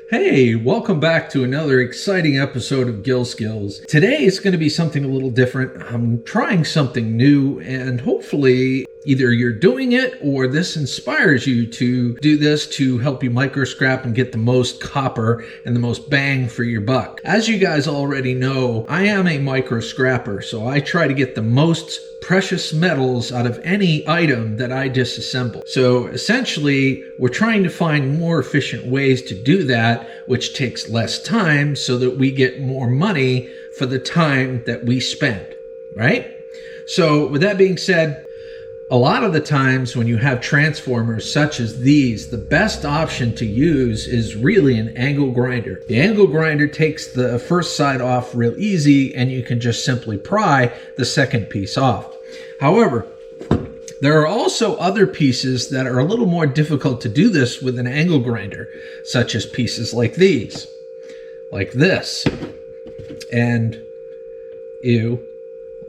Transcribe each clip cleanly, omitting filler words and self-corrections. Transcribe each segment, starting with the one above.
Hey, welcome back to another exciting episode of Gil Skillz. Today is going to be something a little different. I'm trying something new, and hopefully either you're doing it or this inspires you to do this to help you microscrap and get the most copper and the most bang for your buck. As you guys already know, I am a microscrapper, so I try to get the most precious metals out of any item that I disassemble. So essentially, we're trying to find more efficient ways to do that, which takes less time so that we get more money for the time that we spend, right? So with that being said, a lot of the times when you have transformers such as these, the best option to use is really an angle grinder. The angle grinder takes the first side off real easy, and you can just simply pry the second piece off. However, there are also other pieces that are a little more difficult to do this with an angle grinder, such as pieces like these, like this, and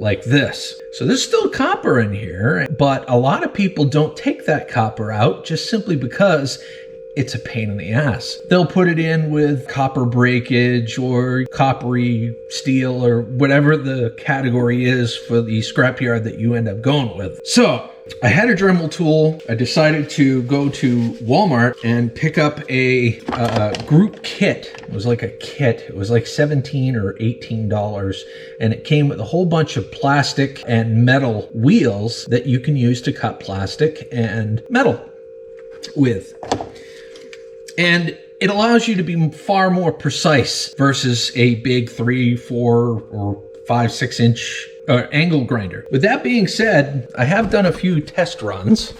like this. So there's still copper in here, but a lot of people don't take that copper out just simply because it's a pain in the ass. They'll put it in with copper breakage or coppery steel or whatever the category is for the scrapyard that you end up going with. So I had a Dremel tool. I decided to go to Walmart and pick up a group kit. It was like a kit. It was like $17 or $18, and it came with a whole bunch of plastic and metal wheels that you can use to cut plastic and metal with. And it allows you to be far more precise versus a big 3, 4, or 5, 6 inch angle grinder. With that being said, I have done a few test runs,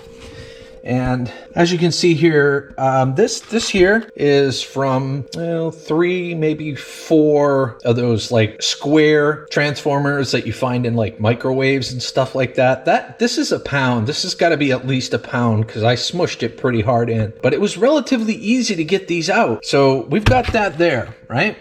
and as you can see here, this here is from 3, maybe 4 of those like square transformers that you find in like microwaves and stuff like that. This is a pound. This has got to be at least a pound because I smushed it pretty hard in. But it was relatively easy to get these out. So we've got that there, right?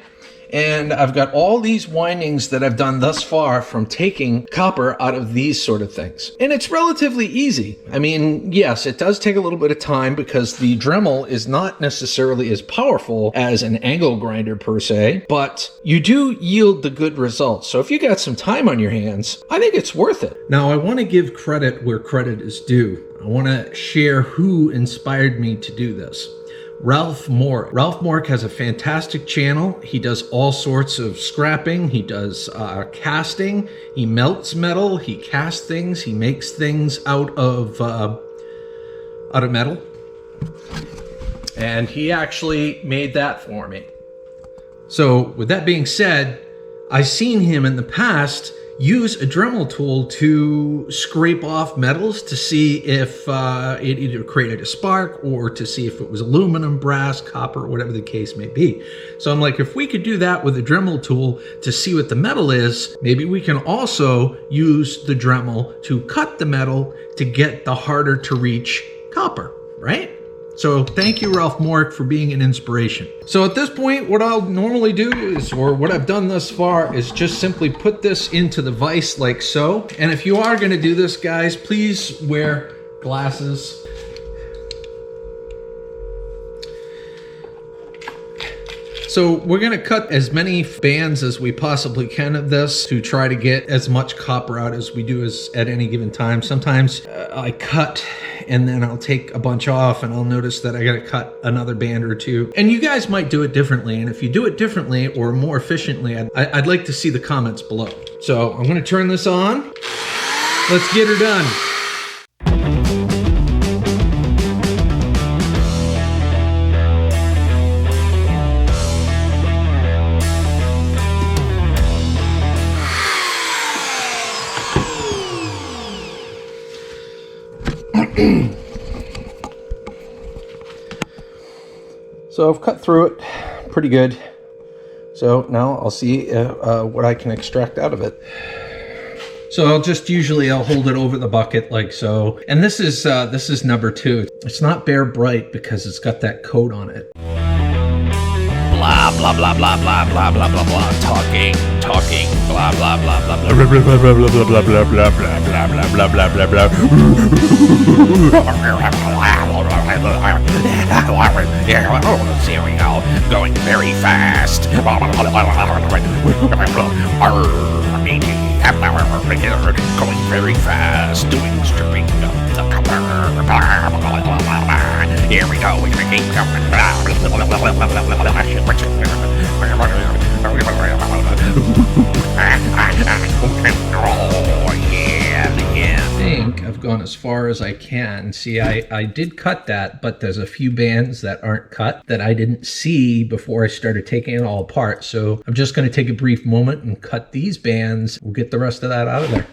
And I've got all these windings that I've done thus far from taking copper out of these sort of things. And it's relatively easy. I mean, yes, it does take a little bit of time because the Dremel is not necessarily as powerful as an angle grinder per se, but you do yield the good results. So if you got some time on your hands, I think it's worth it. Now, I want to give credit where credit is due. I want to share who inspired me to do this. Ralph Mourik. Ralph Mourik has a fantastic channel. He does all sorts of scrapping. He does casting. He melts metal. He casts things. He makes things out of metal. And he actually made that for me. So with that being said, I've seen him in the past use a Dremel tool to scrape off metals to see if it either created a spark or to see if it was aluminum, brass, copper, whatever the case may be. So I'm like, if we could do that with a Dremel tool to see what the metal is, maybe we can also use the Dremel to cut the metal to get the harder to reach copper, right? So thank you, Ralph Mourik, for being an inspiration. So at this point, what I'll normally do is, or what I've done thus far, is just simply put this into the vise like so. And if you are going to do this, guys, please wear glasses. So we're going to cut as many bands as we possibly can of this to try to get as much copper out as we do at any given time. Sometimes I cut and then I'll take a bunch off and I'll notice that I got to cut another band or two. And you guys might do it differently. And if you do it differently or more efficiently, I'd like to see the comments below. So I'm going to turn this on. Let's get her done. So I've cut through it pretty good. So now I'll see what I can extract out of it. So I'll hold it over the bucket like so. And this is number 2. It's not bare bright because it's got that coat on it. Blah blah blah blah blah blah blah blah blah. Talking, blah blah blah blah blah blah blah blah blah blah blah blah blah blah blah blah blah blah. Here we go. Going very fast. Going very fast. Doing stripping of the copper. Here we go. We're gonna keep going. Oh yeah. I think I've gone as far as I can. See, I did cut that, but there's a few bands that aren't cut that I didn't see before I started taking it all apart. So I'm just going to take a brief moment and cut these bands. We'll get the rest of that out of there.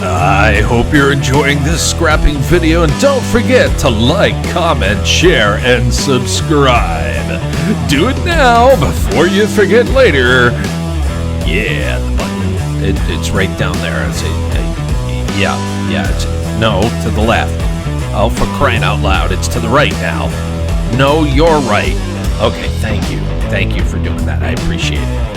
I hope you're enjoying this scrapping video, and don't forget to like, comment, share, and subscribe. Do it now before you forget later. Yeah, the button. It's right down there. No, to the left. Oh, for crying out loud, it's to the right now. No, you're right. Okay, thank you. Thank you for doing that. I appreciate it.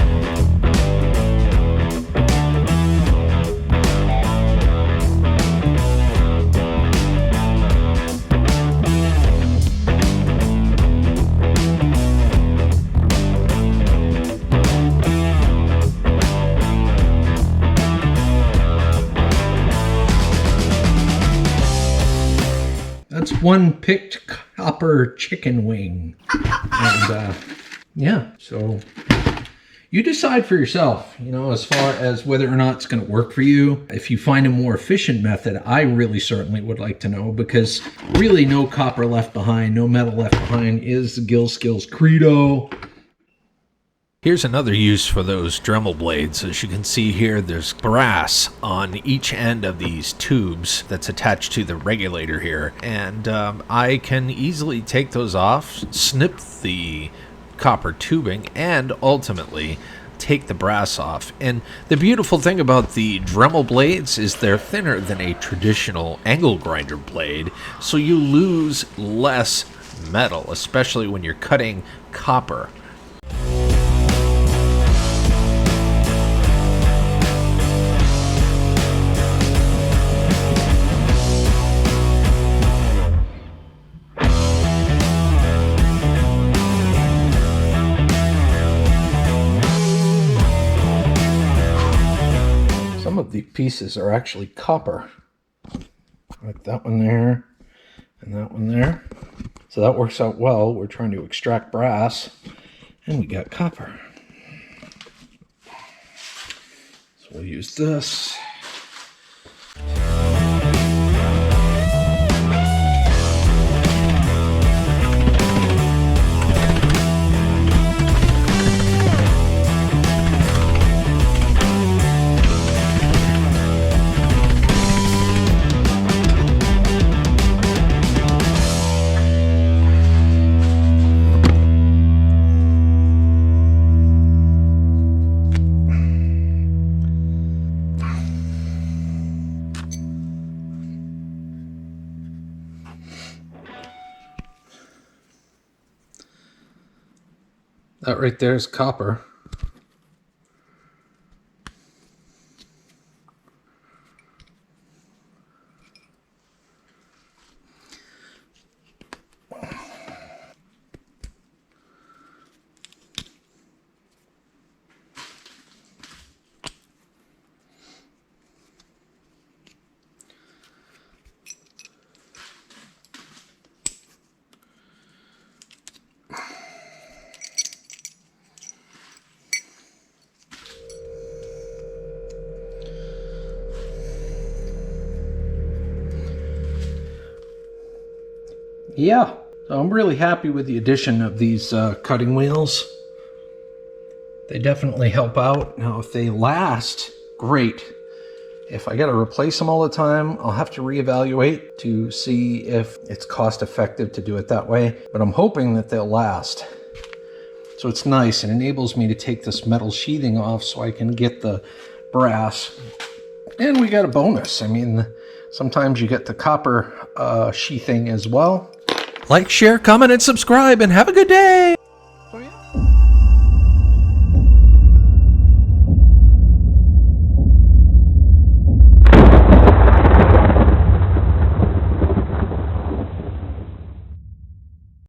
That's one picked copper chicken wing. And yeah, so you decide for yourself, you know, as far as whether or not it's going to work for you. If you find a more efficient method, I really certainly would like to know, because really no copper left behind, no metal left behind is the Gil Skillz credo. Here's another use for those Dremel blades. As you can see here, there's brass on each end of these tubes that's attached to the regulator here. And I can easily take those off, snip the copper tubing, and ultimately take the brass off. And the beautiful thing about the Dremel blades is they're thinner than a traditional angle grinder blade, so you lose less metal, especially when you're cutting copper. Some of the pieces are actually copper, like that one there and that one there. So that works out well. We're trying to extract brass and we got copper. So we'll use this. That right there is copper. Yeah, so I'm really happy with the addition of these cutting wheels. They definitely help out. Now, if they last, great. If I got to replace them all the time, I'll have to reevaluate to see if it's cost effective to do it that way. But I'm hoping that they'll last. So it's nice. It enables me to take this metal sheathing off so I can get the brass. And we got a bonus. I mean, sometimes you get the copper sheathing as well. Like, share, comment, and subscribe, and have a good day!